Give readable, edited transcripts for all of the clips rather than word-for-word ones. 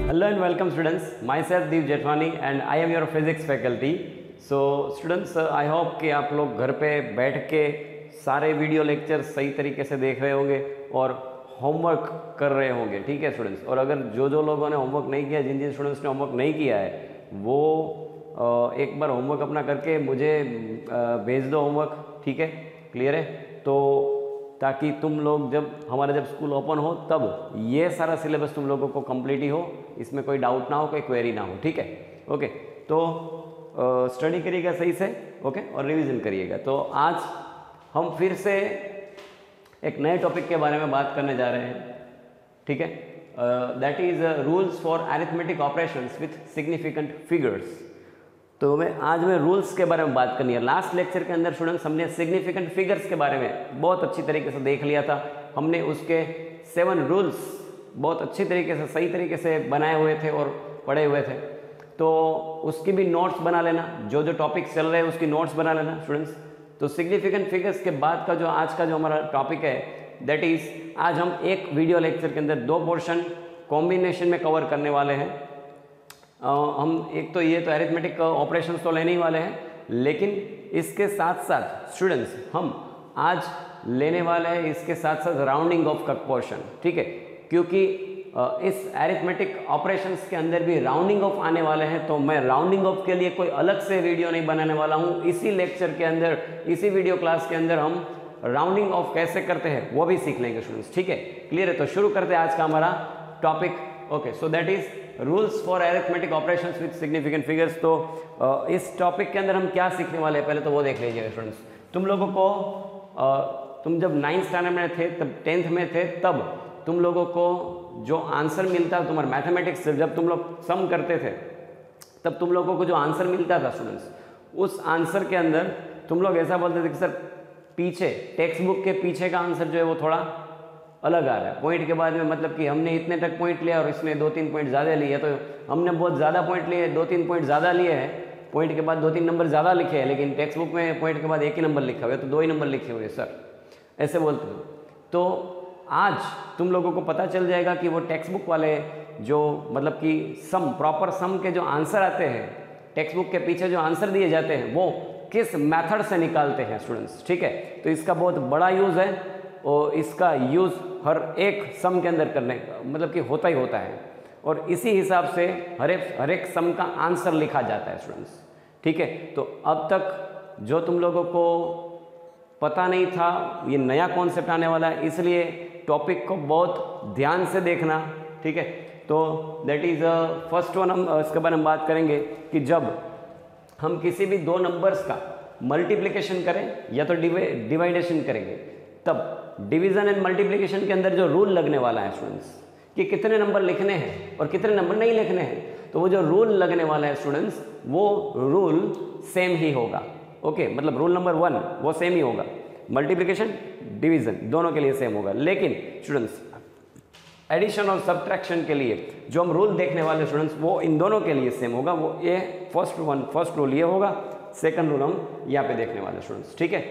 Hello and welcome students. Myself Deep Jetwani and I am your physics faculty. So students, I hope कि आप लोग घर पे बैठ के सारे वीडियो लेक्चर सही तरीके से देख रहे होंगे और होमवर्क कर रहे होंगे। ठीक है स्टूडेंट्स, और अगर जो लोगों ने होमवर्क नहीं किया, जिन स्टूडेंट्स ने होमवर्क नहीं किया है, वो एक बार होमवर्क अपना करके मुझे भेज दो होमवर्क। ठीक है, क्लियर है? तो ताकि तुम लोग जब स्कूल ओपन हो तब ये सारा सिलेबस तुम लोगों को कंप्लीट ही हो, इसमें कोई डाउट ना हो, कोई क्वेरी ना हो। ठीक है, ओके। तो स्टडी करिएगा सही से, ओके, और रिवीजन करिएगा। तो आज हम फिर से एक नए टॉपिक के बारे में बात करने जा रहे हैं। ठीक है, that is rules for arithmetic operations with significant figures. तो आज मैं रूल्स के बारे में बात करनी है। लास्ट लेक्चर के अंदर स्टूडेंट्स हमने सिग्निफिकेंट फिगर्स के बारे में बहुत अच्छी तरीके से देख लिया था। हमने उसके 7 रूल्स बहुत अच्छी तरीके से, सही तरीके से बनाए हुए थे और पढ़े हुए थे। तो उसकी भी नोट्स बना लेना, जो टॉपिक्स चल रहे हैं उसकी नोट्स बना लेना स्टूडेंट्स। तो सिग्निफिकेंट फिगर्स के बाद का जो आज का जो हमारा टॉपिक है, दैट इज आज हम एक वीडियो लेक्चर के अंदर 2 पोर्शन कॉम्बिनेशन में कवर करने वाले हैं। हम एक तो ये तो अरिथमेटिक ऑपरेशंस तो लेने ही वाले हैं, लेकिन इसके साथ साथ स्टूडेंट्स हम आज लेने वाले हैं इसके साथ साथ राउंडिंग ऑफ का पोर्शन। ठीक है, क्योंकि इस अरिथमेटिक ऑपरेशंस के अंदर भी राउंडिंग ऑफ आने वाले हैं, तो मैं राउंडिंग ऑफ के लिए कोई अलग से वीडियो नहीं बनाने वाला हूँ। इसी लेक्चर के अंदर, इसी वीडियो क्लास के अंदर हम राउंडिंग ऑफ कैसे करते हैं वो भी सीख लेंगे स्टूडेंट्स। ठीक है, क्लियर है? तो शुरू करते हैं आज का हमारा topic. Okay, so that is rules for arithmetic operations with significant figures. तो इस टॉपिक के अंदर हम क्या सीखने वाले हैं, पहले तो वो देख लीजिएगा स्टूडेंट्स। तुम लोगों को तुम जब 9th स्टैंडर्ड में थे, तब 10th में थे, तब तुम लोगों को जो आंसर मिलता तुम्हारे मैथमेटिक्स से, जब तुम लोग सम करते थे, तब तुम लोगों को जो आंसर मिलता था स्टूडेंट्स, उस आंसर के अंदर तुम लोग ऐसा बोलते थे कि सर पीछे टेक्स्ट बुक के पीछे का आंसर जो है वो थोड़ा अलग आ रहा है। पॉइंट के बाद में मतलब कि हमने इतने तक पॉइंट लिया और इसने 2-3 पॉइंट ज़्यादा लिए, तो हमने बहुत ज़्यादा पॉइंट लिए, 2-3 पॉइंट ज़्यादा लिए हैं, पॉइंट के बाद 2-3 नंबर ज़्यादा लिखे हैं, लेकिन टेक्स्ट बुक में पॉइंट के बाद एक ही नंबर लिखा हुआ है, तो 2 ही नंबर लिखे हुए सर, ऐसे बोलते हो। तो आज तुम लोगों को पता चल जाएगा कि वो टेक्स्ट बुक वाले जो मतलब कि सम, प्रॉपर सम के जो आंसर आते हैं, टेक्स्ट बुक के पीछे जो आंसर दिए जाते हैं, वो किस मेथड से निकालते हैं स्टूडेंट्स। ठीक है, तो इसका बहुत बड़ा यूज़ है और इसका यूज़ हर एक सम के अंदर करने का मतलब कि होता ही होता है, और इसी हिसाब से हर एक सम का आंसर लिखा जाता है स्टूडेंट्स। ठीक है, तो अब तक जो तुम लोगों को पता नहीं था, ये नया कॉन्सेप्ट आने वाला है, इसलिए टॉपिक को बहुत ध्यान से देखना। ठीक है, तो दैट इज़ फर्स्ट वन। हम इसके बारे में बात करेंगे कि जब हम किसी भी 2 नंबर्स का मल्टीप्लिकेशन करें या तो डिवाइडेशन करेंगे, तब डिवीजन एंड मल्टीप्लिकेशन के अंदर जो रूल लगने वाला है स्टूडेंट्स, कि कितने नंबर लिखने हैं और कितने नंबर नहीं लिखने हैं, तो वो जो रूल लगने वाला है स्टूडेंट्स, वो रूल सेम ही होगा। ओके, मतलब रूल नंबर 1 वो सेम ही होगा, मल्टीप्लिकेशन डिवीजन दोनों के लिए सेम होगा। लेकिन स्टूडेंट्स एडिशन और सब्ट्रैक्शन के लिए जो हम रूल देखने वाले स्टूडेंट्स, वो इन दोनों के लिए सेम होगा। वो ये फर्स्ट रूल ये होगा, सेकंड रूल हम यहाँ पे देखने वाले स्टूडेंट्स। ठीक है,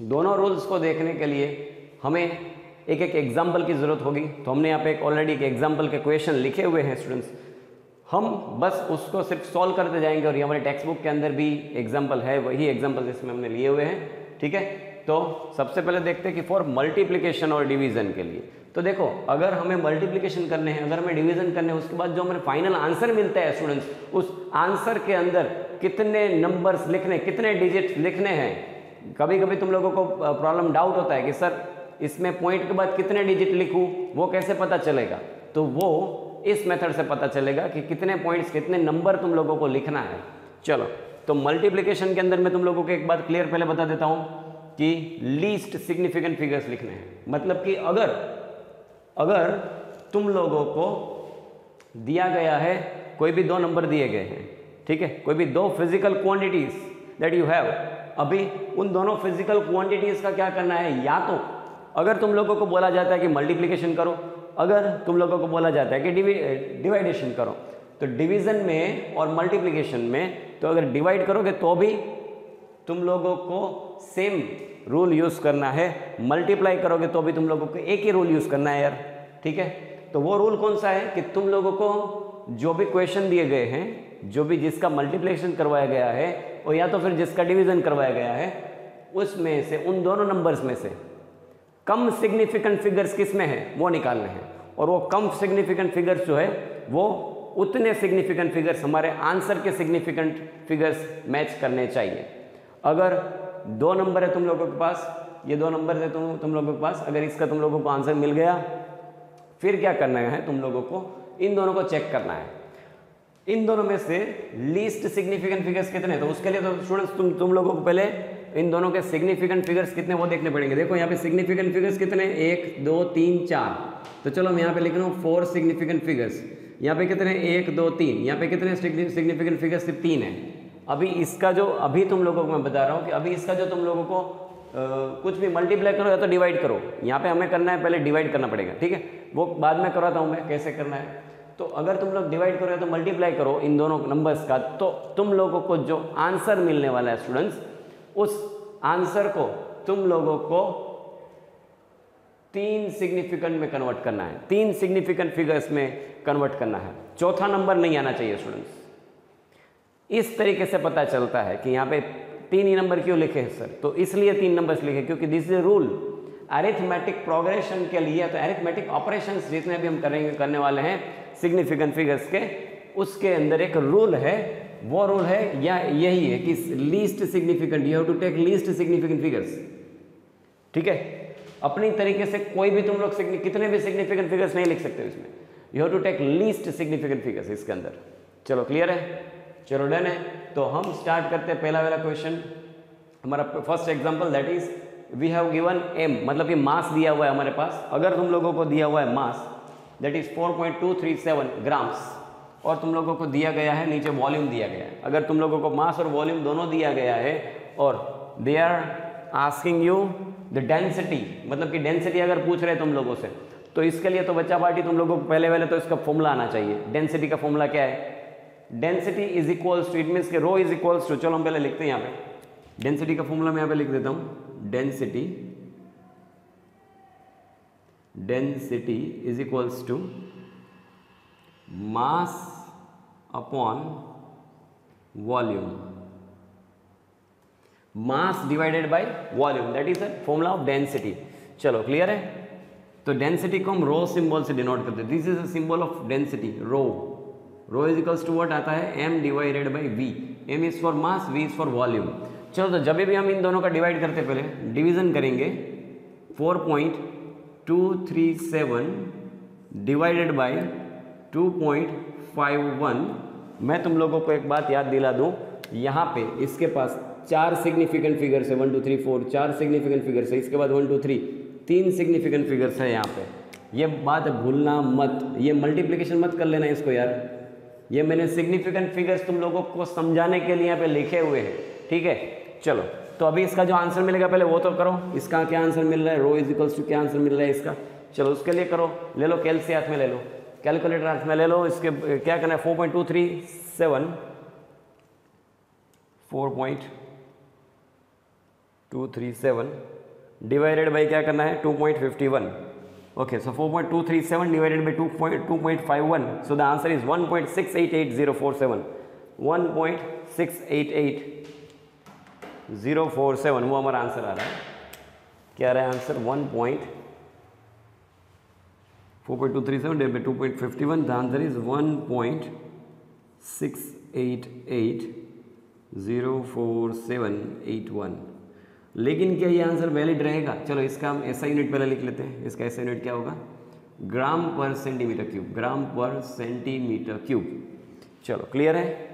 दोनों रूल्स को देखने के लिए हमें एक एग्जाम्पल की ज़रूरत होगी। तो हमने यहाँ पे ऑलरेडी एक एग्जाम्पल के क्वेश्चन लिखे हुए हैं स्टूडेंट्स, हम बस उसको सिर्फ सॉल्व करते जाएंगे, और ये हमारे टेक्स्ट बुक के अंदर भी एग्जाम्पल है, वही एग्जाम्पल इसमें हमने लिए हुए हैं। ठीक है, तो सबसे पहले देखते हैं कि फॉर मल्टीप्लिकेशन और डिवीजन के लिए, तो देखो अगर हमें मल्टीप्लिकेशन करने हैं, अगर हमें डिवीजन करने हैं, उसके बाद जो हमें फाइनल आंसर मिलता है स्टूडेंट्स, उस आंसर के अंदर कितने नंबर्स लिखने, कितने डिजिट लिखने हैं। कभी कभी तुम लोगों को प्रॉब्लम डाउट होता है कि सर इसमें पॉइंट के बाद कितने डिजिट लिखूं, वो कैसे पता चलेगा? तो वो इस मेथड से पता चलेगा कि कितने पॉइंट्स, कितने नंबर तुम लोगों को लिखना है। चलो, तो मल्टीप्लिकेशन के अंदर मैं तुम लोगों को एक बात क्लियर पहले बता देता हूं कि लीस्ट सिग्निफिकेंट फिगर्स लिखने हैं। मतलब कि अगर तुम लोगों को दिया गया है, कोई भी 2 नंबर दिए गए हैं, ठीक है, कोई भी 2 physical quantities that you have, अभी उन दोनों फिजिकल क्वांटिटीज का क्या करना है? या तो अगर तुम लोगों को बोला जाता है कि मल्टीप्लिकेशन करो, अगर तुम लोगों को बोला जाता है कि डिवाइडेशन करो, तो डिवीजन में और मल्टीप्लिकेशन में तो अगर डिवाइड करोगे तो भी तुम लोगों को सेम रूल यूज़ करना है, मल्टीप्लाई करोगे तो भी तुम लोगों को एक ही रूल यूज़ करना है यार। ठीक है, तो वो रूल कौन सा है कि तुम लोगों को जो भी क्वेश्चन दिए गए हैं, जो भी जिसका मल्टीप्लिकेशन करवाया गया है और या तो फिर जिसका डिवीजन करवाया गया है, उसमें से उन दोनों नंबर्स में से कम सिग्निफिकेंट फिगर्स किस में है वो निकालने हैं। और वो कम सिग्निफिकेंट फिगर्स जो है वो उतने सिग्निफिकेंट फिगर्स हमारे आंसर के सिग्निफिकेंट फिगर्स मैच करने चाहिए। अगर 2 नंबर है तुम लोगों के पास, ये 2 नंबर है तुम लोगों के पास, अगर इसका तुम लोगों को आंसर मिल गया, फिर क्या करना है तुम लोगों को, इन दोनों को चेक करना है। इन दोनों में से लीस्ट सिग्निफिकेंट फिगर्स कितने हैं, तो उसके लिए तो स्टूडेंट्स तुम लोगों को पहले इन दोनों के सिग्निफिकेंट फिगर्स कितने वो देखने पड़ेंगे। देखो यहाँ पे सिग्निफिकेंट फिगर्स कितने, 1 2 3 4, तो चलो मैं यहाँ पे लिख रहा हूँ 4 सिग्निफिकेंट फिगर्स। यहाँ पे कितने, 1 2 3, यहाँ पे कितने सिग्निफिकेंट फिगर्स, सिर्फ 3 है। अभी इसका जो अभी तुम लोगों को मैं बता रहा हूँ कि अभी इसका जो तुम लोगों को कुछ भी मल्टीप्लाई करो या तो डिवाइड करो, यहाँ पे हमें करना है पहले डिवाइड करना पड़ेगा, ठीक है, वो बाद में करवाता हूँ मैं कैसे करना है। तो अगर तुम लोग डिवाइड करो या तो मल्टीप्लाई करो इन दोनों नंबर्स का, तो तुम लोगों को जो आंसर मिलने वाला है स्टूडेंट्स, उस आंसर को तुम लोगों को 3 सिग्निफिकेंट में कन्वर्ट करना है, 3 सिग्निफिकेंट फिगर्स में कन्वर्ट करना है। चौथा नंबर नहीं आना चाहिए स्टूडेंट्स। इस तरीके से पता चलता है कि यहाँ पे 3 ही नंबर क्यों लिखे हैं सर, तो इसलिए 3 नंबर्स लिखे क्योंकि this is a rule arithmetic progression के लिए, तो अरिथमेटिक ऑपरेशंस जितने भी हम करने वाले हैं सिग्निफिकेंट फिगर्स के, उसके अंदर एक रूल है, वो रूल है या यही है कि least significant, you have to take least significant figures, ठीक है। अपनी तरीके से कोई भी तुम लोग कितने भी सिग्निफिकेंट फिगर्स नहीं लिख सकते इसमें, you have to take least significant figures इसके अंदर। चलो क्लियर है, चलो डन है। तो हम स्टार्ट करते हैं पहला वाला क्वेश्चन, हमारा first example, that is we have given m, मतलब कि मास दिया हुआ है हमारे पास। अगर तुम लोगों को दिया हुआ है मास दैट इज 4.237 ग्राम्स, और तुम लोगों को दिया गया है नीचे वॉल्यूम दिया गया है। अगर तुम लोगों को मास और वॉल्यूम दोनों दिया गया है और they are asking you the density, मतलब कि डेंसिटी अगर पूछ रहे हैं तुम लोगों से, तो इसके लिए तो बच्चा पार्टी तुम लोगों को पहले तो इसका फॉर्मूला आना चाहिए। डेंसिटी का फॉर्मूला क्या है, density is equals to, it means के रो इज इक्वल्स टू, चलो हम पहले लिखते हैं यहाँ पे डेंसिटी का फॉर्मूला, मैं यहाँ पे लिख देता हूँ, density is equals to mass upon volume, mass divided by volume, that is the formula of density. चलो क्लियर है। तो डेंसिटी को हम रो सिंबल से डिनोट करते हैं, this is a symbol of density, rho is equals to what आता है, m divided by v, m is for mass, v is for volume. चलो तो जब भी हम इन दोनों का डिवाइड करते पहले डिवीजन करेंगे, 4.237 डिवाइडेड बाय 2.51। मैं तुम लोगों को एक बात याद दिला दूं, यहाँ पे इसके पास 4 सिग्निफिकेंट फिगर्स है, 1 2 3 4, 4 सिग्निफिकेंट फिगर्स है, इसके बाद 1 2 3 3 सिग्निफिकेंट फिगर्स है यहाँ पे। ये बात भूलना मत, ये मल्टीप्लिकेशन मत कर लेना इसको यार, ये मैंने सिग्निफिकेंट फिगर्स तुम लोगों को समझाने के लिए यहाँ पे लिखे हुए हैं, ठीक है। चलो तो अभी इसका जो आंसर मिलेगा पहले वो तो करो, इसका क्या आंसर मिल रहा है, रो इज इक्वल्स टू क्या आंसर मिल रहा है इसका, चलो उसके लिए करो, ले लो कैलसी हाथ में ले लो, कैलकुलेटर हाथ में ले लो, इसके क्या करना है, 4.237 डिवाइडेड बाई क्या करना है, 2.51। Okay, so 4.237 divided by 2.51, so the answer is 1.688047, 1.688047, वो हमारा आंसर आ रहा है। क्या आ रहा है answer, 4.237 divided by 2.51, the answer is 1.68804781। लेकिन क्या ये आंसर वैलिड रहेगा, चलो इसका हम ऐसा यूनिट पहले लिख लेते हैं, इसका ऐसा यूनिट क्या होगा, ग्राम पर सेंटीमीटर क्यूब, ग्राम पर सेंटीमीटर क्यूब। चलो क्लियर है,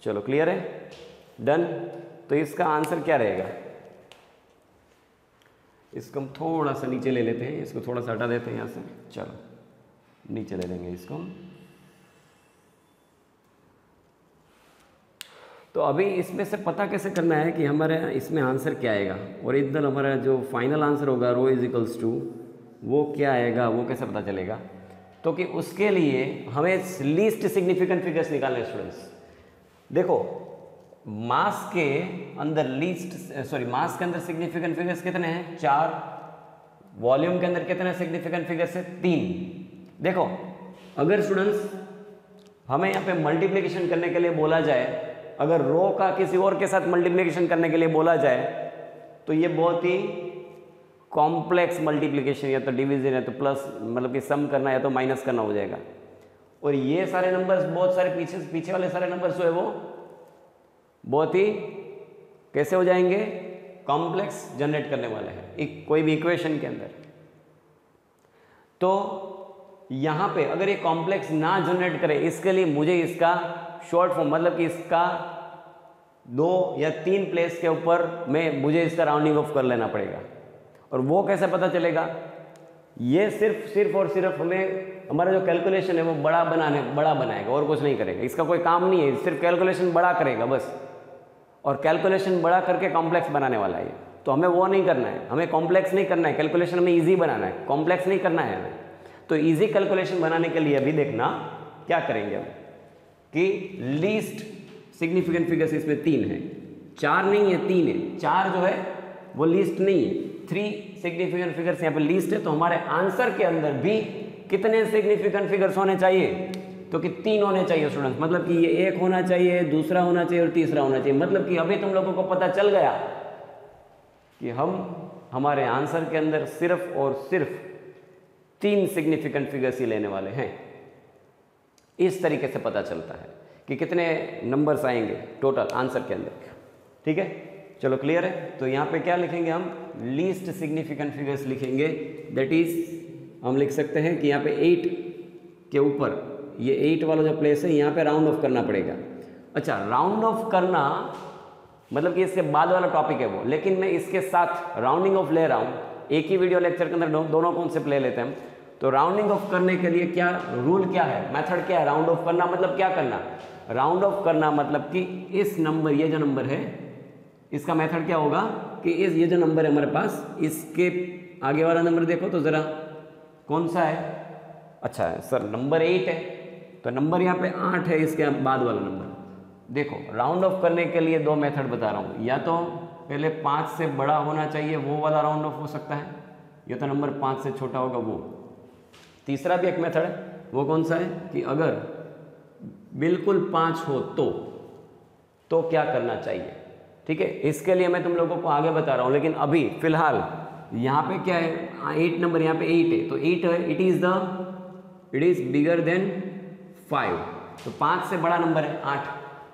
चलो क्लियर है, डन। तो इसका आंसर क्या रहेगा, इसको हम थोड़ा सा नीचे ले लेते हैं, इसको थोड़ा सा हटा देते हैं यहाँ से, चलो नीचे ले लेंगे इसको। तो अभी इसमें से पता कैसे करना है कि हमारे इसमें आंसर क्या आएगा, और एकदम हमारा जो फाइनल आंसर होगा रो इज इक्वल्स टू वो क्या आएगा, वो कैसे पता चलेगा। तो कि उसके लिए हमें लीस्ट सिग्निफिकेंट फिगर्स निकालने स्टूडेंट्स। देखो मास के अंदर मास के अंदर सिग्निफिकेंट फिगर्स कितने हैं, 4, वॉल्यूम के अंदर कितने सिग्निफिकेंट फिगर्स है, 3। देखो अगर स्टूडेंट्स हमें यहाँ पे मल्टीप्लिकेशन करने के लिए बोला जाए, अगर रो का किसी और के साथ मल्टीप्लिकेशन करने के लिए बोला जाए तो ये बहुत ही कॉम्प्लेक्स मल्टीप्लिकेशन, या तो डिवीजन है तो प्लस, मतलब कि सम करना है तो माइनस करना हो जाएगा। और ये सारे नंबर्स, बहुत सारे पीछे वाले सारे नंबर्स जो है वो बहुत ही कैसे हो जाएंगे, कॉम्प्लेक्स जनरेट करने वाले हैं कोई भी इक्वेशन के अंदर। तो यहाँ पे अगर ये कॉम्प्लेक्स ना जनरेट करे, इसके लिए मुझे इसका शॉर्ट फॉर्म, मतलब कि इसका 2 या 3 प्लेस के ऊपर मुझे इसका राउंडिंग ऑफ कर लेना पड़ेगा। और वो कैसे पता चलेगा, ये सिर्फ और सिर्फ हमें हमारा जो कैलकुलेशन है वो बड़ा बनाएगा और कुछ नहीं करेगा। इसका कोई काम नहीं है, सिर्फ कैलकुलेशन बड़ा करेगा बस, और कैलकुलेशन बड़ा करके कॉम्प्लेक्स बनाने वाला है। तो हमें वो नहीं करना है, हमें कॉम्प्लेक्स नहीं करना है, कैलकुलेशन हमें ईजी बनाना है, कॉम्प्लेक्स नहीं करना है हमें। तो ईजी कैलकुलेशन बनाने के लिए अभी देखना क्या करेंगे हम, कि लीस्ट सिग्निफिकेंट फिगर्स इसमें 3 है, 4 नहीं है 3 है। 4 जो है वो लीस्ट नहीं है, 3 सिग्निफिकेंट फिगर्स यहाँ पे लीस्ट है। तो हमारे आंसर के अंदर भी कितने सिग्निफिकेंट फिगर्स होने चाहिए, तो कि 3 होने चाहिए स्टूडेंट्स। मतलब कि ये 1 होना चाहिए, दूसरा होना चाहिए और तीसरा होना चाहिए। मतलब कि अभी तुम लोगों को पता चल गया कि हमारे आंसर के अंदर सिर्फ और सिर्फ 3 सिग्निफिकेंट फिगर्स ही लेने वाले हैं। इस तरीके से पता चलता है कि कितने नंबर्स आएंगे टोटल आंसर के अंदर। ठीक है, चलो क्लियर है। तो यहाँ पे क्या लिखेंगे हम, लीस्ट सिग्निफिकेंट फिगर्स लिखेंगे। दैट इज हम लिख सकते हैं कि यहाँ पे 8 के ऊपर, ये 8 वाला जो प्लेस है यहाँ पे राउंड ऑफ करना पड़ेगा। अच्छा, राउंड ऑफ करना मतलब कि इसके बाद वाला टॉपिक है वो, लेकिन मैं इसके साथ राउंडिंग ऑफ ले रहा हूँ। एक ही वीडियो लेक्चर के अंदर दोनों कॉन्सेप्ट ले लेते हैं। तो राउंडिंग ऑफ करने के लिए क्या रूल क्या है, मेथड क्या है। राउंड ऑफ करना मतलब क्या करना, राउंड ऑफ करना मतलब कि इस नंबर, ये जो नंबर है इसका मेथड क्या होगा कि ये जो नंबर है हमारे पास, इसके आगे वाला नंबर देखो तो ज़रा कौन सा है। अच्छा है सर, नंबर 8 है, तो नंबर यहाँ पे 8 है, इसके बाद वाला नंबर देखो। राउंड ऑफ करने के लिए 2 मेथड बता रहा हूँ, या तो पहले 5 से बड़ा होना चाहिए वो वाला राउंड ऑफ हो सकता है, या तो नंबर 5 से छोटा होगा वो। तीसरा भी एक मेथड है, वो कौन सा है कि अगर बिल्कुल 5 हो तो क्या करना चाहिए। ठीक है, इसके लिए मैं तुम लोगों को आगे बता रहा हूँ, लेकिन अभी फिलहाल यहाँ पे क्या है, 8 नंबर यहाँ पे 8 है, तो 8 है, इट इज बिगर देन 5। तो 5 से बड़ा नंबर है 8।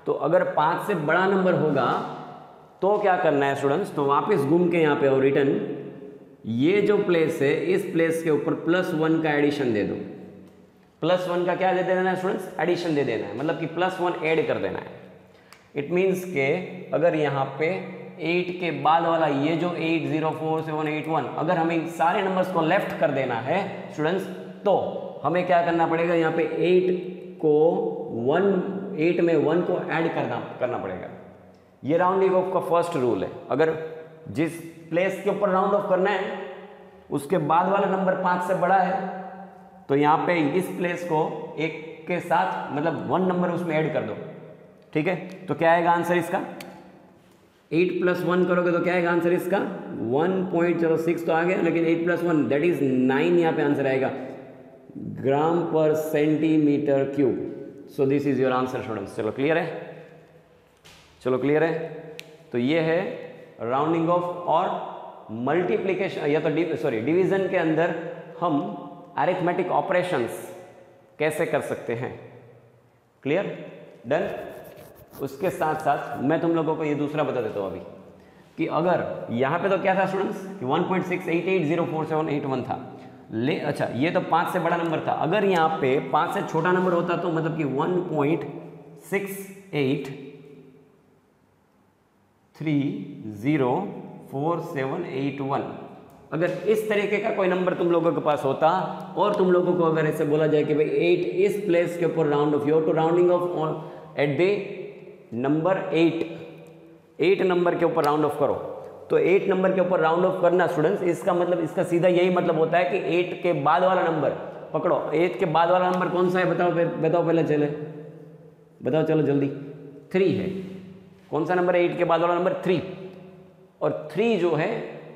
तो अगर 5 से बड़ा नंबर होगा तो क्या करना है स्टूडेंट्स, तो वापस घूम के यहाँ पे और रिटर्न ये जो प्लेस है, इस प्लेस के ऊपर +1 का एडिशन दे दो। +1 का क्या दे देना है स्टूडेंट्स, एडिशन दे देना है, मतलब कि +1 ऐड कर देना है। इट मीन्स के अगर यहाँ पे 8 के बाद वाला ये जो 8 0 4 7 8 1, अगर हमें सारे नंबर्स को लेफ्ट कर देना है स्टूडेंट्स, तो हमें क्या करना पड़ेगा, यहाँ पे 8 में 1 को ऐड करना पड़ेगा। ये राउंडिंग ऑफ का फर्स्ट रूल है। अगर जिस प्लेस के ऊपर राउंड ऑफ करना है उसके बाद वाला नंबर 5 से बड़ा है, तो यहाँ पे इस प्लेस को 1 के साथ मतलब 1 नंबर उसमें ऐड कर दो। ठीक है, तो क्या आएगा आंसर इसका, 8 + 1 करोगे तो क्या आएगा आंसर इसका 1.06 तो आ गया, लेकिन 8 + 1 दैट इज 9 यहाँ पे आंसर आएगा, ग्राम पर centimetre cube. So this is your answer students. चलो क्लियर है, चलो क्लियर है। तो ये है राउंडिंग ऑफ और मल्टीप्लिकेशन, या तो डिवीजन के अंदर हम अरिथमेटिक ऑपरेशंस कैसे कर सकते हैं। Clear, done. उसके साथ साथ मैं तुम लोगों को ये दूसरा बता देता हूँ अभी, कि अगर यहाँ पे तो क्या था स्टूडेंट्स कि 1.6880478 था, अच्छा ये तो 5 से बड़ा नंबर था। अगर यहाँ पे 5 से छोटा नंबर होता तो मतलब कि 1.68304781, अगर इस तरीके का कोई नंबर तुम लोगों के पास होता और तुम लोगों को अगर ऐसे बोला जाए कि भाई 8 इस प्लेस के ऊपर round off, you to rounding off at the number 8 number के ऊपर राउंड ऑफ करो, तो 8 नंबर के ऊपर राउंड ऑफ करना स्टूडेंट्स, इसका मतलब, इसका सीधा यही मतलब होता है कि 8 के बाद वाला नंबर पकड़ो। 8 के बाद वाला नंबर कौन सा है, बताओ पहले, चले बताओ, चलो जल्दी। 3 है। कौन सा नंबर है 8 के बाद वाला नंबर, 3। और 3 जो है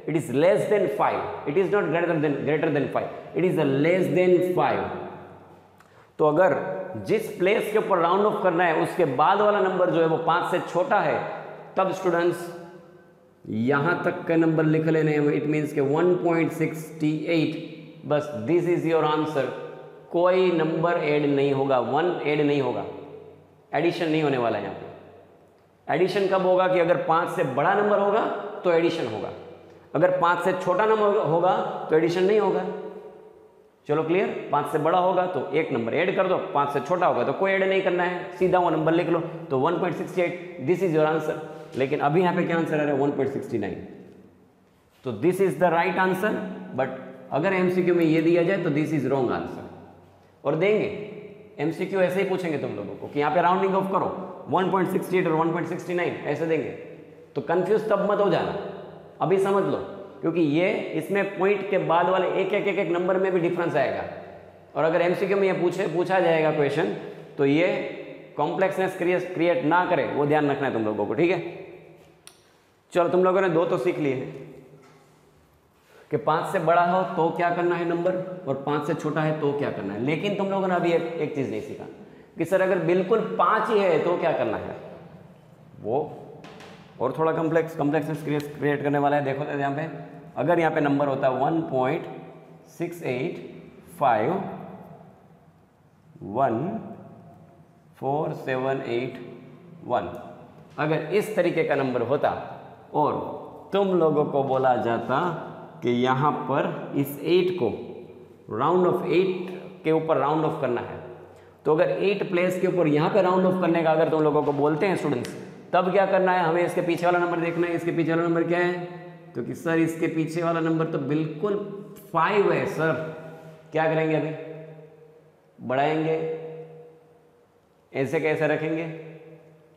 it is less than 5, it is not greater than 5, it is less than 5। तो अगर जिस प्लेस के ऊपर राउंड ऑफ करना है उसके बाद वाला नंबर जो है वो 5 से छोटा है, तब स्टूडेंट्स यहां तक का नंबर लिख लेने हैं। इट मीन्स के 1.68, बस दिस इज योर आंसर। कोई नंबर ऐड नहीं होगा, 1 ऐड नहीं होगा, एडिशन नहीं होने वाला है यहाँ पे। एडिशन कब होगा कि अगर 5 से बड़ा नंबर होगा तो एडिशन होगा, अगर 5 से छोटा नंबर होगा तो एडिशन नहीं होगा। चलो क्लियर, 5 से बड़ा होगा तो एक नंबर ऐड कर दो, 5 से छोटा होगा तो कोई ऐड नहीं करना है, सीधा वो नंबर लिख लो। तो 1.68, दिस इज योर आंसर। लेकिन अभी यहाँ पे क्या आंसर आ रहा है? 1.69। तो this is the right answer, but अगर एमसीक्यू में ये दिया जाए तो दिस इज रॉन्ग आंसर। और देंगे एमसीक्यू ऐसे ही पूछेंगे तुम लोगों को कि यहाँ पे राउंडिंग ऑफ करो 1.68 और 1.69 ऐसे देंगे, तो कंफ्यूज तब मत हो जाना, अभी समझ लो, क्योंकि ये इसमें पॉइंट के बाद वाले एक नंबर में भी डिफरेंस आएगा। और अगर एमसीक्यू में ये पूछा जाएगा क्वेश्चन, तो ये कॉम्प्लेक्सनेस क्रिएट ना करे, वो ध्यान रखना है तुम लोगों को, ठीक है। चलो तुम लोगों ने 2 तो सीख लिए हैं कि 5 से बड़ा हो तो क्या करना है नंबर, और 5 से छोटा है तो क्या करना है। लेकिन तुम लोगों ने अभी एक चीज़ नहीं सीखा कि सर अगर बिल्कुल 5 ही है तो क्या करना है। वो और थोड़ा कॉम्प्लेक्सनेस क्रिएट करने वाला है। देखो तो यहाँ पे अगर यहाँ पे नंबर होता है 1.68514781, अगर इस तरीके का नंबर होता और तुम लोगों को बोला जाता कि यहाँ पर इस 8 को राउंड ऑफ 8 के ऊपर राउंड ऑफ करना है, तो अगर 8 प्लेस के ऊपर यहाँ पे राउंड ऑफ करने का अगर तुम लोगों को बोलते हैं स्टूडेंट्स, तब क्या करना है? हमें इसके पीछे वाला नंबर देखना है। इसके पीछे वाला नंबर क्या है? तो कि सर इसके पीछे वाला नंबर तो बिल्कुल 5 है सर। क्या करेंगे? अभी बढ़ाएंगे, ऐसे कैसे रखेंगे,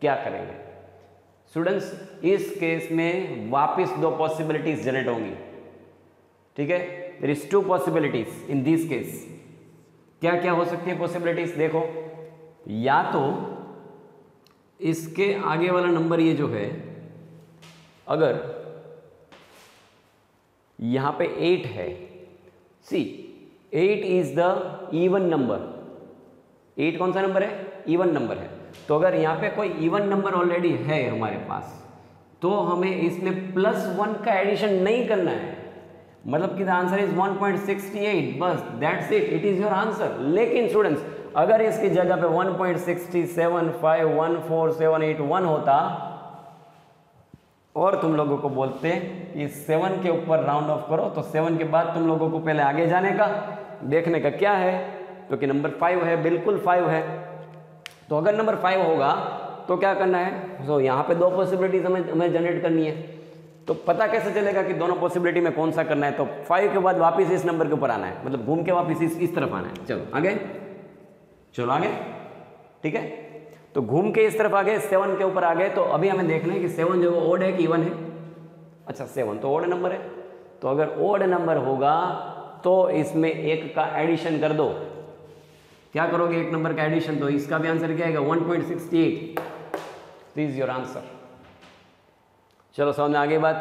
क्या करेंगे स्टूडेंट्स? इस केस में वापस 2 पॉसिबिलिटीज जनरेट होंगी, ठीक है। There is 2 possibilities in this case. क्या क्या हो सकती है पॉसिबिलिटीज? देखो, या तो इसके आगे वाला नंबर ये जो है, अगर यहां पे 8 है, सी 8 इज द इवन नंबर। 8 कौन सा नंबर है? इवन नंबर है। तो अगर यहाँ पे कोई इवन नंबर ऑलरेडी है हमारे पास, तो हमें इसमें +1 का एडिशन नहीं करना है, मतलब कि द आंसर इज 1.68, बस that's it, it is your answer. लेकिन स्टूडेंट्स अगर इसकी जगह पे 1.67514781 होता और तुम लोगों को बोलते कि 7 के ऊपर राउंड ऑफ करो, तो 7 के बाद तुम लोगों को पहले आगे जाने का, देखने का क्या है, तो कि नंबर 5 है, बिल्कुल 5 है। तो अगर नंबर 5 होगा तो क्या करना है? तो यहाँ पे 2 पॉसिबिलिटीज हमें जनरेट करनी है। तो पता कैसे चलेगा कि दोनों पॉसिबिलिटी में कौन सा करना है? तो 5 के बाद वापस इस नंबर के ऊपर आना है, मतलब घूम के वापस इस तरफ आना है। चलो आगे, चलो आगे, ठीक है। तो घूम के इस तरफ आ गए, 7 के ऊपर आ गए। तो अभी हमें देखना है कि 7 जो है ओड है कि इवन है। अच्छा 7 तो ओड नंबर है, तो अगर ओड नंबर होगा तो इसमें 1 का एडिशन कर दो। क्या करोगे? 1 नंबर का एडिशन, तो इसका भी आंसर क्या आएगा? 1.68। This is your answer. चलो समझ में आगे बात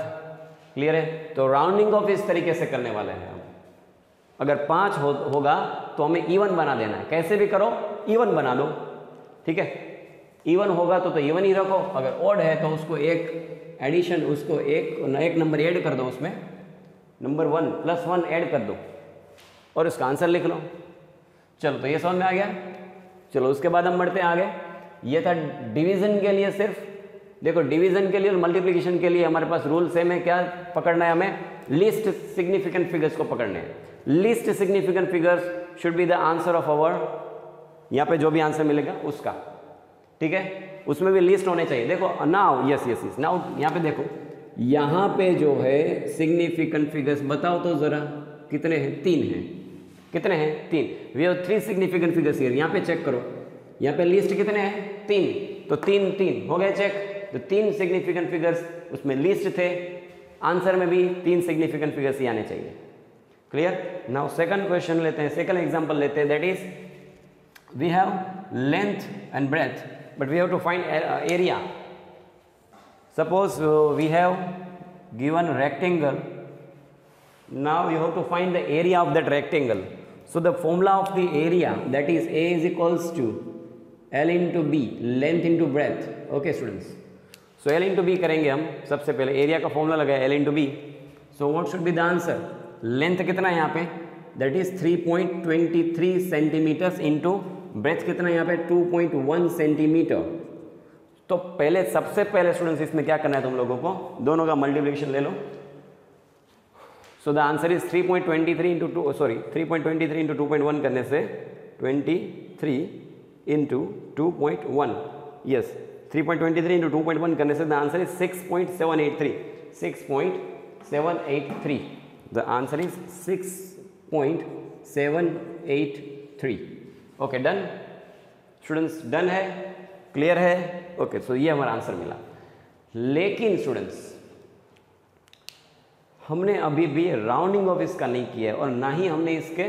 क्लियर है? तो राउंडिंग ऑफ इस तरीके से करने वाले हैं हम। अगर 5 होगा तो हमें इवन बना देना है, कैसे भी करो इवन बना दो, ठीक है। इवन होगा तो इवन ही रखो, अगर ओड है तो उसको 1 एडिशन, उसको एक नंबर ऐड कर दो, उसमें नंबर 1 +1 ऐड कर दो और इसका आंसर लिख लो। चलो तो ये समझ में आ गया। चलो उसके बाद हम बढ़ते हैं आगे। ये था डिवीजन के लिए सिर्फ। देखो डिवीजन के लिए और मल्टीप्लिकेशन के लिए हमारे पास रूल सेम है। क्या पकड़ना है हमें? लीस्ट सिग्निफिकेंट फिगर्स को पकड़ने हैं। Least significant figures should be the answer of our, यहाँ पे जो भी आंसर मिलेगा उसका, ठीक है, उसमें भी लिस्ट होने चाहिए। देखो नाउ यस नाउ यहाँ पे देखो, यहाँ पे जो है सिग्निफिकेंट फिगर्स बताओ तो जरा कितने हैं? 3 हैं। कितने हैं? 3। We have 3 significant figures here. यहाँ पे चेक करो, यहाँ पे लिस्ट कितने हैं? 3। तो 3 हो गए चेक। तो 3 सिग्निफिकेंट फिगर्स उसमें लिस्ट थे, आंसर में भी 3 सिग्निफिकेंट फिगर्स ही आने चाहिए। क्लियर? नाउ सेकंड क्वेश्चन लेते हैं, सेकंड एग्जांपल लेते हैं। That is we have length and breadth but we have to find area. Suppose we have given rectangle, now you have to find the area of that rectangle. So the formula of the area, that is A is equals to L into B, length into breadth. Okay students. So L into B करेंगे हम सबसे पहले, area का formula लगाया L into B. So what should be the answer? Length कितना है यहाँ पे, that is 3.23 centimetres into breadth कितना है यहाँ पे 2.1 सेंटीमीटर. तो पहले सबसे पहले स्टूडेंट्स इसमें क्या करना है तुम लोगों को, दोनों का मल्टीप्लिकेशन ले लो. So the answer is 3.23 into 3.23 into 2.1 करने से 23 इंटू 2.1, यस 3.23 इंटू 2.1 करने से the answer is 6.783. 6.783. The answer is 6.783. Okay done students, done है, क्लियर है. ओके सो ये हमारा आंसर मिला. लेकिन स्टूडेंट्स हमने अभी भी राउंडिंग ऑफ इसका नहीं किया है और ना ही हमने इसके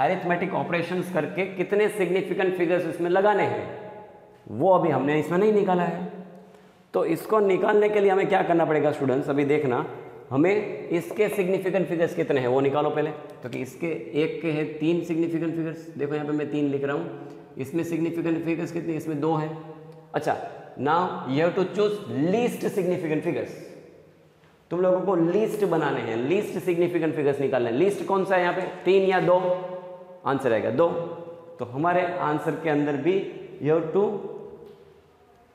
अरिथमेटिक ऑपरेशंस करके कितने सिग्निफिकेंट फिगर्स इसमें लगाने हैं वो अभी हमने इसमें नहीं निकाला है. तो इसको निकालने के लिए हमें क्या करना पड़ेगा स्टूडेंट्स, अभी देखना, हमें इसके सिग्निफिकेंट फिगर्स कितने हैं वो निकालो पहले. तो कि इसके एक के हैं 3 सिग्निफिकेंट फिगर्स, देखो यहाँ पे मैं 3 लिख रहा हूँ. इसमें सिग्निफिकेंट फिगर्स कितने, इसमें 2 है. अच्छा now you have to choose least significant figures. तुम लोगों को लीस्ट बनाने हैं, लीस्ट सिग्निफिकेंट फिगर्स निकालने हैं. लीस्ट कौन सा है यहाँ पे, 3 या 2? आंसर आएगा 2. तो हमारे आंसर के अंदर भी you have to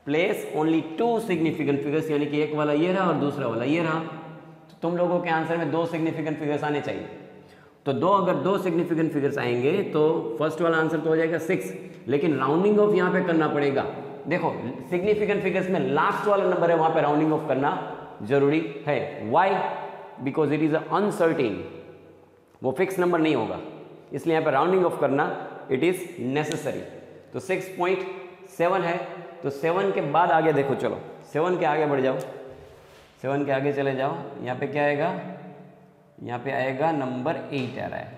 place only 2 significant figures, यानी कि एक वाला ये रहा और दूसरा वाला ये रहा. तो तुम लोगों के आंसर में 2 सिग्निफिकेंट फिगर्स आने चाहिए. तो अगर 2 सिग्निफिकेंट फिगर्स आएंगे तो फर्स्ट वाला आंसर तो हो जाएगा 6. लेकिन राउंडिंग ऑफ यहाँ पे करना पड़ेगा. देखो सिग्निफिकेंट फिगर्स में लास्ट वाला नंबर है, वहां पे राउंडिंग ऑफ करना जरूरी है. Why? Because it is uncertain, वो फिक्स नंबर नहीं होगा, इसलिए यहाँ पे राउंडिंग ऑफ करना इट इज नेसेसरी. तो 6.7 है. तो 7 के बाद आगे देखो, चलो 7 के आगे बढ़ जाओ, 7 के आगे चले जाओ. यहाँ पे क्या आएगा, यहाँ पे आएगा नंबर 8 आ रहा है.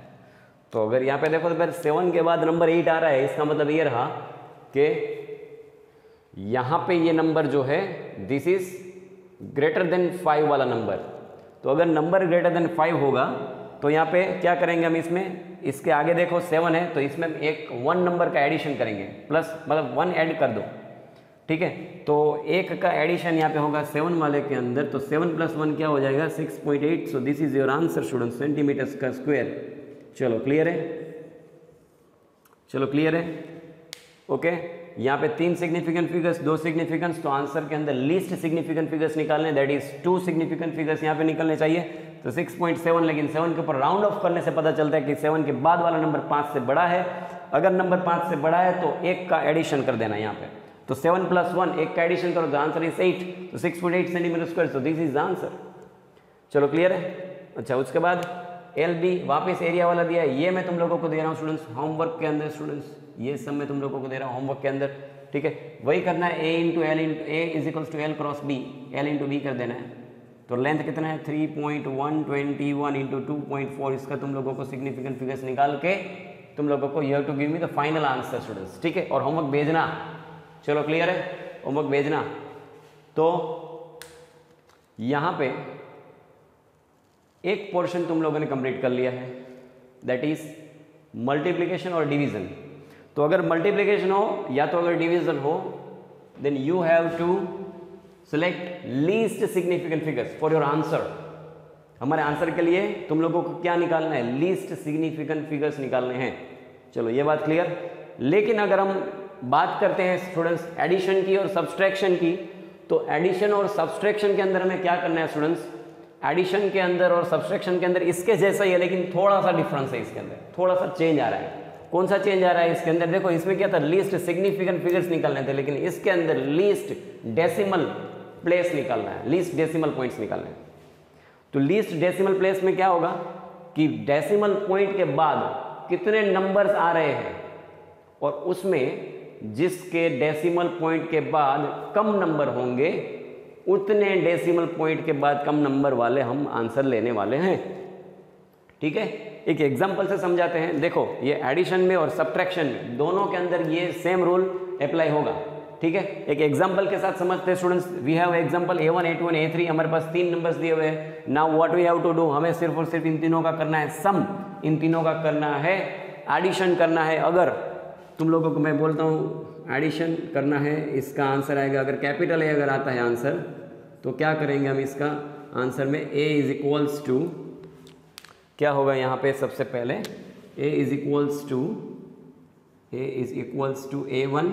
तो अगर यहाँ पे देखो तो फिर 7 के बाद नंबर 8 आ रहा है, इसका मतलब ये रहा कि यहाँ पे ये नंबर जो है दिस इज ग्रेटर देन 5 वाला नंबर. तो अगर नंबर ग्रेटर देन 5 होगा तो यहाँ पे क्या करेंगे हम, इसमें इसके आगे देखो 7 है तो इसमें एक 1 नंबर का एडिशन करेंगे, प्लस मतलब 1 ऐड कर दो. ठीक है, तो 1 का एडिशन यहाँ पे होगा 7 वाले के अंदर. तो 7 + 1 क्या हो जाएगा 6.8. So this is your answer student, centimetres का स्क्वायर. चलो क्लियर है, चलो क्लियर है. ओके यहाँ पे 3 सिग्निफिकेंट फिगर्स, 2 सिग्निफिकेंट्स. तो आंसर के अंदर लीस्ट सिग्निफिकेंट फिगर्स निकालने, दैट इज 2 सिग्निफिकेंट फिगर्स यहाँ पे निकलने चाहिए. तो 6.7, लेकिन 7 के ऊपर राउंड ऑफ करने से पता चलता है कि 7 के बाद वाला नंबर 5 से बड़ा है. अगर नंबर 5 से बड़ा है तो 1 का एडिशन कर देना यहाँ पे. तो 7 + 1, 1 का एडिशन करो, द आंसर इज 8. तो 6.8 centimetre square. So this is the answer. चलो क्लियर है. अच्छा उसके बाद LB वापस एरिया वाला दिया है, ये मैं तुम लोगों को दे रहा हूँ स्टूडेंट्स होमवर्क के अंदर. स्टूडेंट्स ये सब मैं तुम लोगों को दे रहा हूँ होमवर्क के अंदर. ठीक है, वही करना है. A × L × A = L × B, L × B कर देना है. तो लेंथ कितना है 3.121 × 2.4. इसका तुम लोगों को सिग्निफिकेंट फिगर्स निकाल के तुम लोगों को you have to give me the final answer students. ठीक है, और होमवर्क भेजना. चलो क्लियर है, होमवर्क भेजना. तो यहाँ पे एक पोर्शन तुम लोगों ने कंप्लीट कर लिया है, दैट इज मल्टीप्लिकेशन और डिवीजन. तो अगर मल्टीप्लिकेशन हो या तो अगर डिवीजन हो, then you have to select least significant figures for your answer. हमारे आंसर के लिए तुम लोगों को क्या निकालना है, लीस्ट सिग्निफिकेंट फिगर्स निकालने हैं. चलो ये बात क्लियर. लेकिन अगर हम बात करते हैं स्टूडेंट्स एडिशन की और सब्सट्रैक्शन की, तो एडिशन और सब्सट्रैक्शन के अंदर हमें क्या करना है स्टूडेंट्स, एडिशन के अंदर और सब्सट्रैक्शन के अंदर इसके जैसा ही है, लेकिन थोड़ा सा डिफरेंस है. इसके अंदर थोड़ा सा चेंज आ रहा है. कौन सा चेंज आ रहा है इसके अंदर, देखो इसमें क्या था लीस्ट सिग्निफिकेंट फिगर्स निकालने थे, लेकिन इसके अंदर लीस्ट डेसिमल प्लेस निकालना है, लीस्ट डेसिमल पॉइंट्स निकालने हैं. तो लीस्ट डेसिमल प्लेस में क्या होगा कि डेसिमल पॉइंट के बाद कितने नंबर्स आ रहे हैं और उसमें जिसके डेसिमल पॉइंट के बाद कम नंबर होंगे उतने डेसिमल पॉइंट के बाद कम नंबर वाले हम आंसर लेने वाले हैं. ठीक है, एक एग्जांपल से समझाते हैं. देखो ये एडिशन में और सब्ट्रैक्शन में दोनों के अंदर ये सेम रूल अप्लाई होगा. ठीक है, एक एग्जांपल के साथ समझते हैं students. We have example A1 A2 A3. हमारे पास 3 नंबर्स दिए हुए हैं. Now what we have to do, हमें सिर्फ और सिर्फ इन तीनों का करना है सम, इन तीनों का करना है एडिशन करना है, अगर तुम लोगों को मैं बोलता हूँ एडिशन करना है, इसका आंसर आएगा, अगर कैपिटल ए अगर आता है आंसर तो क्या करेंगे हम इसका आंसर में a इज इक्वल्स टू, क्या होगा यहाँ पे सबसे पहले a is equals to a1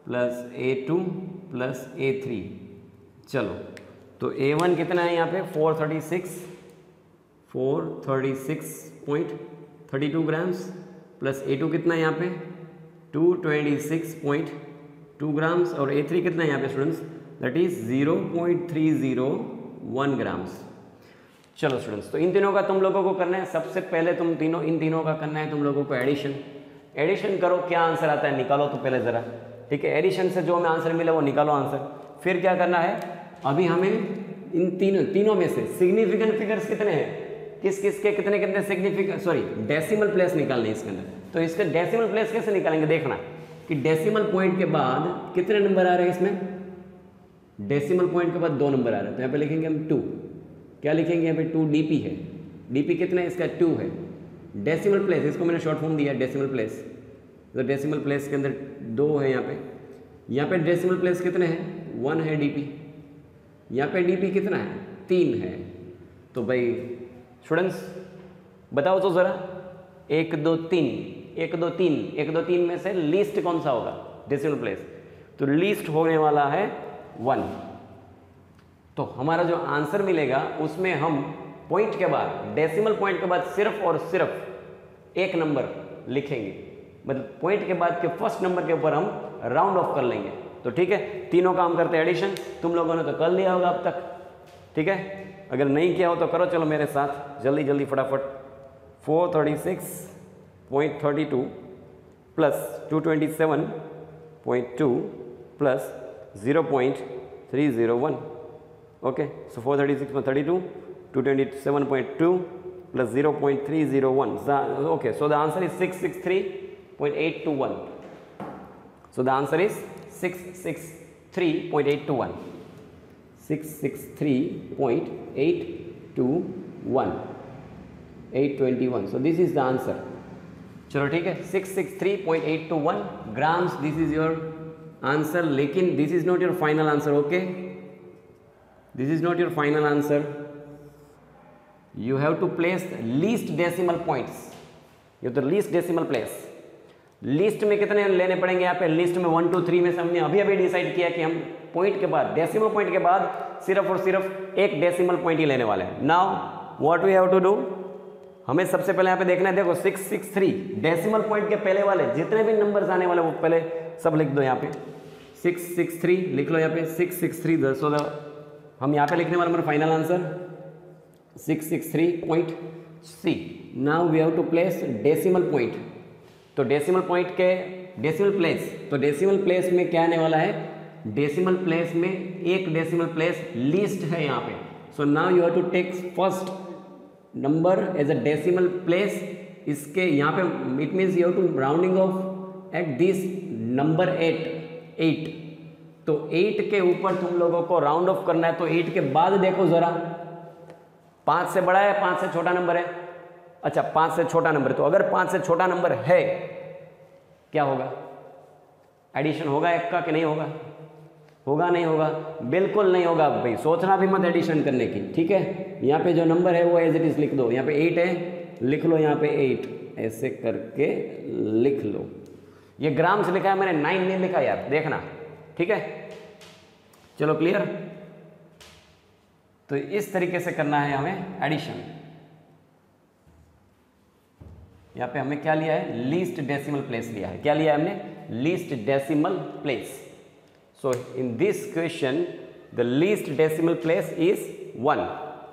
plus a2 plus a3। चलो तो a1 कितना है यहाँ पे 436.32 ग्राम्स प्लस a2 कितना है यहाँ पे 226.2 ग्राम्स और a3 कितना है यहाँ पे स्टूडेंट्स दैट इज 0.301 ग्राम्स। चलो स्टूडेंट्स, तो इन तीनों का तुम लोगों को करना है। सबसे पहले इन तीनों का करना है तुम लोगों को एडिशन। एडिशन करो, क्या आंसर आता है निकालो तो पहले ज़रा, ठीक है। एडिशन से जो हमें आंसर मिला वो निकालो आंसर। फिर क्या करना है, अभी हमें इन तीनों में से सिग्निफिकेंट फिगर्स कितने हैं, किस किस के कितने कितने सिग्निफिकेंट डेसिमल प्लेस निकालने इसके अंदर। तो इसके डेसिमल प्लेस कैसे निकालेंगे, देखना कि डेसिमल पॉइंट के बाद कितने नंबर आ रहे हैं इसमें। डेसिमल पॉइंट के बाद 2 नंबर आ रहे हैं, तो यहाँ पे लिखेंगे हम 2। क्या लिखेंगे यहाँ पे 2 DP है। DP कितना है इसका 2 है। डेसिमल प्लेस, इसको मैंने शॉर्ट फॉर्म दिया डेसिमल प्लेस, तो डेसिमल प्लेस के अंदर 2 है यहाँ पे डेसिमल प्लेस कितने हैं 1 है DP। यहाँ पे DP कितना है 3 है। तो भाई स्टूडेंट्स बताओ तो ज़रा 1 2 3 में से लीस्ट कौन सा होगा डेसिमल प्लेस, तो लीस्ट होने वाला है 1। तो हमारा जो आंसर मिलेगा उसमें हम पॉइंट के बाद, डेसिमल पॉइंट के बाद सिर्फ और सिर्फ एक नंबर लिखेंगे, मतलब पॉइंट के बाद के फर्स्ट नंबर के ऊपर हम राउंड ऑफ कर लेंगे। तो ठीक है, तीनों का हम करते हैं एडिशन। तुम लोगों ने तो कर लिया होगा अब तक, ठीक है। अगर नहीं किया हो तो करो, चलो मेरे साथ जल्दी जल्दी फटाफट। 436.32 plus 227.2 plus 0.301। Okay, so 436.32, 227.2 plus 0.301. Okay, so the answer is 663.821. So the answer is 663.821. 663.821. 821. So this is the answer. चलो ठीक है, 663.821 grams. This is your answer. लेकिन this is not your final answer. Okay, this is not your final answer. You have to place least decimal points. You have the least decimal place. List में कितने लेने पड़ेंगे यहाँ पे, list में 1 2 3 में से हमने अभी डिसाइड किया कि हम पॉइंट के बाद, डेसिमल पॉइंट के बाद सिर्फ और सिर्फ एक डेसिमल पॉइंट ही लेने वाले हैं। Now what we have to do, हमें सबसे पहले यहाँ पे देखना है, देखो 663 डेसिमल पॉइंट के पहले वाले जितने भी नंबर्स आने वाले वो पहले सब लिख दो। यहाँ पे 663 लिख लो, यहाँ पे 663। सो हम यहाँ पे लिखने वाले हमारा final answer 663.C। Now we have to place decimal point. तो डेसिमल पॉइंट के डेसिमल प्लेस, तो डेसिमल प्लेस में क्या आने वाला है, डेसिमल प्लेस में एक डेसिमल प्लेस लीस्ट है यहाँ पे। So now you have to take first number as a decimal place. इसके यहाँ पे it means you have to rounding off at this number 8। तो 8 के ऊपर तुम लोगों को राउंड ऑफ करना है। तो 8 के बाद देखो जरा, 5 से बड़ा है, 5 से छोटा नंबर है। अच्छा, 5 से छोटा नंबर, तो अगर 5 से छोटा नंबर है क्या होगा, एडिशन होगा एक का कि नहीं होगा, होगा नहीं होगा, बिल्कुल नहीं होगा भाई, सोचना भी मत एडिशन करने की, ठीक है। यहाँ पे जो नंबर है वो एज इट इज लिख दो। यहाँ पे 8 है, लिख लो यहाँ पे 8, ऐसे करके लिख लो। ये ग्राम्स लिखा है मैंने, 9 नहीं लिखा यार, देखना, ठीक है। चलो क्लियर। तो इस तरीके से करना है हमें एडिशन। यहाँ पे हमें क्या लिया है, लीस्ट डेसिमल प्लेस लिया है। क्या लिया है हमने, least decimal place. So in this question the least decimal place is 1।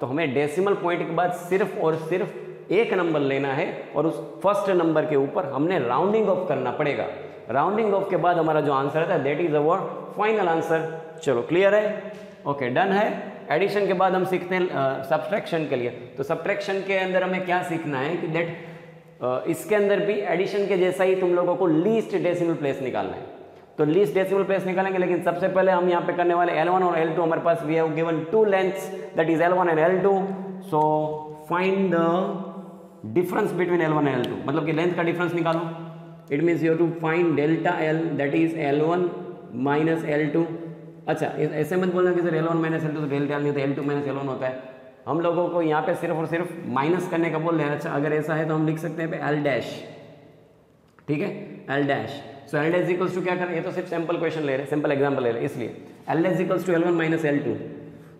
तो हमें डेसिमल पॉइंट के बाद सिर्फ और सिर्फ एक नंबर लेना है और उस फर्स्ट नंबर के ऊपर हमने राउंडिंग ऑफ करना पड़ेगा। राउंडिंग ऑफ के बाद हमारा जो आंसर है that is our final answer. चलो क्लियर है, ओके डन है। एडिशन के बाद हम सीखते हैं सब्ट्रैक्शन के लिए। तो सब्ट्रैक्शन के अंदर हमें क्या सीखना है कि दैट इसके अंदर भी एडिशन के जैसा ही तुम लोगों को लीस्ट डेसिमल प्लेस निकालना है। तो लीस्ट डेसिमल प्लेस निकालेंगे, लेकिन सबसे पहले हम यहाँ पे करने वाले L1 और L2। हमारे पास we have given 2 lengths that is L1 and L2। So find the difference between L1 and L2, मतलब कि लेंथ का डिफरेंस निकालो। It means you have to find delta L that is L1 minus L2। अच्छा, ऐसे मत बोलना कि sir L1 minus L2 तो डेल्टा L नहीं होता, L2 माइनस L1 होता है। हम लोगों को यहाँ पे सिर्फ और सिर्फ माइनस करने का बोल रहे हैं। अच्छा, अगर ऐसा है तो हम लिख सकते हैं पे L डैश, ठीक है, L dash. So L dash equals to क्या करें, ये तो सिर्फ सिंपल क्वेश्चन ले रहे हैं, सिंपल एग्जाम्पल ले रहे हैं, इसलिए L dash equals to L1 minus L2।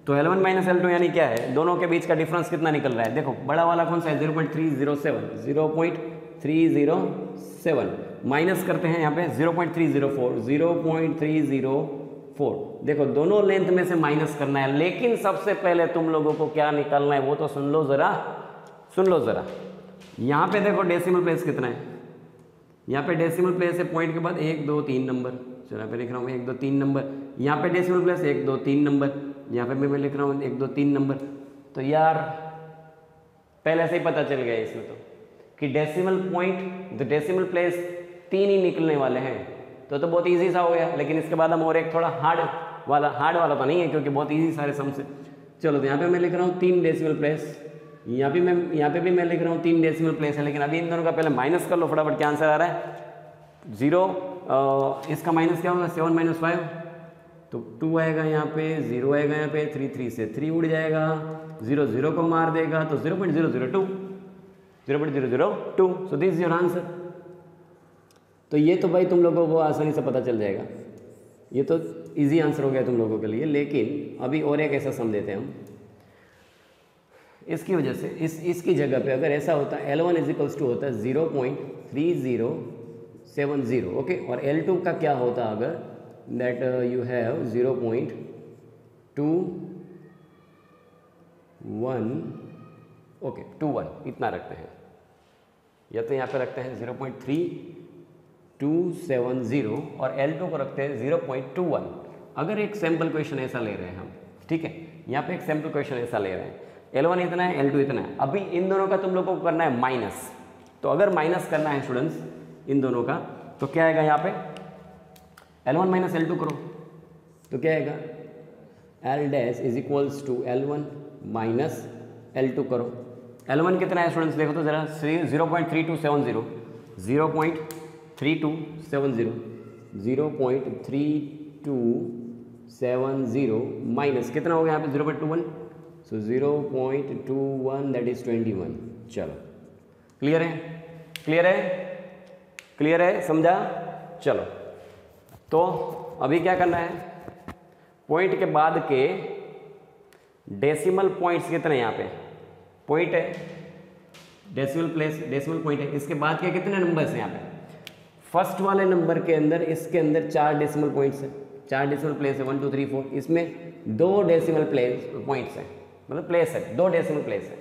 तो L1 माइनस L2 यानी क्या है, दोनों के बीच का डिफरेंस कितना निकल रहा है। देखो बड़ा वाला कौन सा है, 0.307, 0.307 माइनस करते हैं यहाँ पे 0.304, 0.304। देखो दोनों लेंथ में से माइनस करना है, लेकिन सबसे पहले तुम लोगों को क्या निकालना है वो तो सुन लो जरा, सुन लो जरा। यहाँ पे देखो डेसिमल प्लेस कितना है, यहाँ पे डेसिमल प्लेस है पॉइंट के बाद 1 2 3 नंबर, चलो यहाँ पे लिख रहा हूँ 1 2 3 नंबर। यहाँ पे डेसिमल प्लेस 1 2 3 नंबर, यहाँ पे मैं लिख रहा हूँ 1 2 3 नंबर। तो यार पहले से ही पता चल गया इसमें तो कि decimal point, the decimal place 3 ही निकलने वाले हैं। तो बहुत इजी सा हो गया, लेकिन इसके बाद हम और एक थोड़ा हार्ड वाला तो नहीं है क्योंकि बहुत इजी सारे सम से। चलो तो यहाँ पे मैं लिख रहा हूँ 3 डेसिमल प्लेस, यहाँ पे भी मैं लिख रहा हूँ 3 डेसिमल प्लेस है, लेकिन अभी इन दोनों का पहले माइनस कर लो फटाफट। क्या आंसर आ रहा है, 0, इसका माइनस क्या होगा 7 माइनस 5, तो 2 आएगा यहाँ पे, 0 आएगा यहाँ पे, 3 3 से 3 उड़ जाएगा, 0 0 को मार देगा तो 0.002, 0.002। सो दिस इज योर आंसर। तो ये तो भाई तुम लोगों को आसानी से पता चल जाएगा, ये तो इजी आंसर हो गया तुम लोगों के लिए। लेकिन अभी और एक ऐसा सम देते हैं हम, इसकी वजह से इसकी जगह पे अगर ऐसा होता है L1 इज इक्वल्स टू होता है 0.3070, ओके, और L2 का क्या होता अगर दैट यू हैव 0.21, ओके 21 इतना रखते हैं, या तो यहाँ पे रखते हैं 0.3270 और L2 को रखते हैं 0.21। अगर एक सैम्पल क्वेश्चन ऐसा ले रहे हैं हम, ठीक है, यहाँ पे एक सैम्पल क्वेश्चन ऐसा ले रहे हैं, L1 इतना है, L2 इतना है। अभी इन दोनों का तुम लोगों को करना है माइनस। तो अगर माइनस करना है स्टूडेंट्स इन दोनों का, तो क्या आएगा यहाँ पे L1 माइनस L2 करो तो क्या आएगा, L dash is equals to L1 minus L2 करो। L1 कितना है स्टूडेंट्स देखो तो जरा, 0.3270, 0.3270, 0.3270 माइनस कितना हो गया यहाँ पे 0.21, सो 0.21 दैट इज 21। चलो क्लियर है, क्लियर है, क्लियर है, समझा। चलो तो अभी क्या करना है, पॉइंट के बाद के डेसिमल पॉइंट्स कितने यहाँ पे पॉइंट है, डेसिमल प्लेस, डेसिमल पॉइंट है, इसके बाद के कितने नंबर्स हैं यहाँ पे। फर्स्ट वाले नंबर के अंदर, इसके अंदर 4 डेसिमल पॉइंट्स हैं, 4 डेसिमल प्लेस है, 1 2 3 4, इसमें 2 डेसिमल प्लेस पॉइंट्स हैं, मतलब प्लेस है, 2 डेसिमल प्लेस है।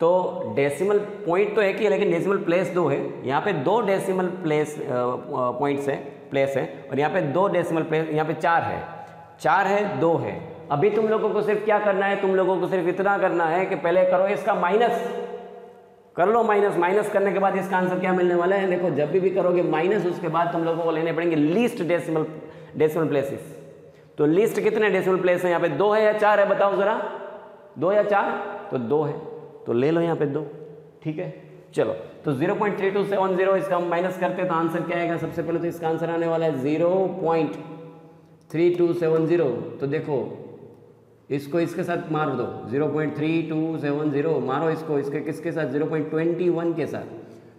तो डेसिमल पॉइंट तो एक ही है, लेकिन डेसिमल प्लेस 2 है। यहाँ पे 2 डेसिमल प्लेस पॉइंट्स है, प्लेस है, और यहाँ पे 2 डेसिमल प्लेस, यहाँ पे 4 है, 4 है, 2 है। अभी तुम लोगों को सिर्फ क्या करना है, तुम लोगों को सिर्फ इतना करना है कि पहले करो इसका माइनस, कर लो माइनस। माइनस करने के बाद इसका आंसर क्या मिलने वाला है, देखो जब भी करोगे माइनस, उसके बाद तुम लोगों को लेने पड़ेंगे लीस्ट डेसिमल प्लेसेस। तो लीस्ट कितने डेसिमल प्लेस हैं यहाँ पे, 2 है या 4 है, बताओ जरा, 2 या 4, तो 2 है, तो ले लो यहाँ पे 2, ठीक है। चलो तो 0.3270 इसका हम माइनस करते हैं तो आंसर क्या आएगा, सबसे पहले तो इसका आंसर आने वाला है 0.3270। तो देखो इसको इसके साथ मार दो, 0.3270 मारो इसको, इसके किसके साथ, 0.21 के साथ।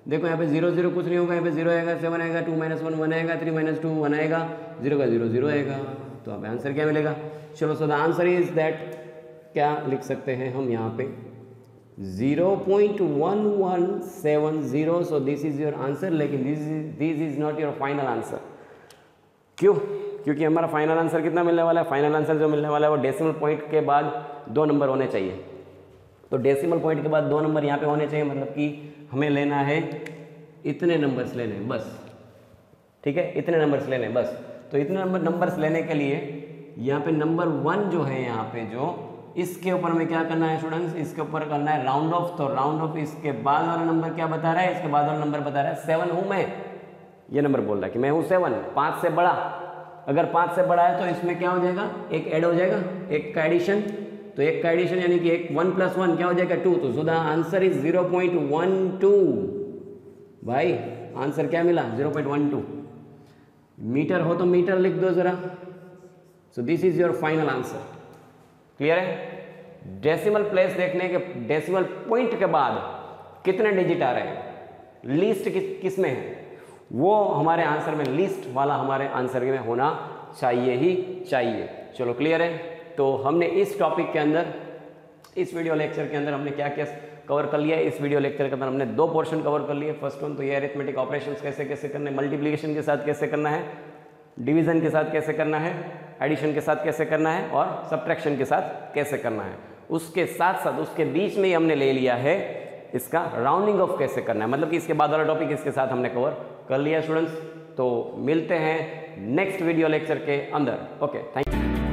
देखो यहाँ पे 0 0 कुछ नहीं होगा, यहाँ पे 0 आएगा, 7 आएगा, 2 - 1 1 आएगा, 3 - 2 1 आएगा, 0 का 0 0 आएगा। तो अब आंसर क्या मिलेगा, चलो so the answer is that, क्या लिख सकते हैं हम यहाँ पे 0.1170। So this is your answer, लेकिन this is not your final answer. क्यों, क्योंकि हमारा फाइनल आंसर कितना मिलने वाला है, फाइनल आंसर जो मिलने वाला है वो डेसिमल पॉइंट के बाद 2 नंबर होने चाहिए। तो डेसिमल पॉइंट के बाद 2 नंबर यहाँ पे होने चाहिए, मतलब कि हमें लेना है इतने नंबर्स लेने हैं बस, ठीक है, इतने नंबर्स लेने हैं बस। तो इतने नंबर्स लेने के लिए यहाँ पे नंबर 1 जो है यहाँ पे, जो इसके ऊपर में क्या करना है स्टूडेंट्स, इसके ऊपर करना है राउंड ऑफ। तो राउंड ऑफ इसके बाद वाला नंबर क्या बता रहा है, इसके बाद वाला नंबर बता रहा है 7 हूँ मैं, ये नंबर बोल रहा है कि मैं हूँ 7, 5 से बड़ा। अगर 5 से बड़ा है तो इसमें क्या हो जाएगा, एक ऐड हो जाएगा, एक का एडिशन, तो एक का एडिशन यानी कि एक 1 + 1 क्या हो जाएगा 2, तो द आंसर इज 0.12। भाई आंसर क्या मिला 0.12। मीटर हो तो मीटर लिख दो जरा। सो this is your final answer. Clear है? डेसिमल प्लेस देखने के, डेसिमल पॉइंट के बाद कितने डिजिट आ रहे हैं, लीस्ट किस में है, वो हमारे आंसर में, लीस्ट वाला हमारे आंसर में होना चाहिए ही चाहिए। चलो क्लियर है? तो हमने इस टॉपिक के अंदर, इस वीडियो लेक्चर के अंदर हमने क्या क्या कवर कर लिया है। इस वीडियो लेक्चर के अंदर हमने 2 पोर्शन कवर कर लिए। फर्स्ट वन तो ये अरिथमेटिक ऑपरेशंस कैसे कैसे करने, मल्टीप्लिकेशन के साथ कैसे करना है, डिवीजन के साथ कैसे करना है, एडिशन के साथ कैसे करना है और सब्ट्रैक्शन के साथ कैसे करना है। उसके साथ साथ उसके बीच में ही हमने ले लिया है इसका राउंडिंग ऑफ कैसे करना है, मतलब कि इसके बाद वाला टॉपिक इसके साथ हमने कवर कर लिया स्टूडेंट्स। तो मिलते हैं नेक्स्ट वीडियो लेक्चर के अंदर। Okay, thank you.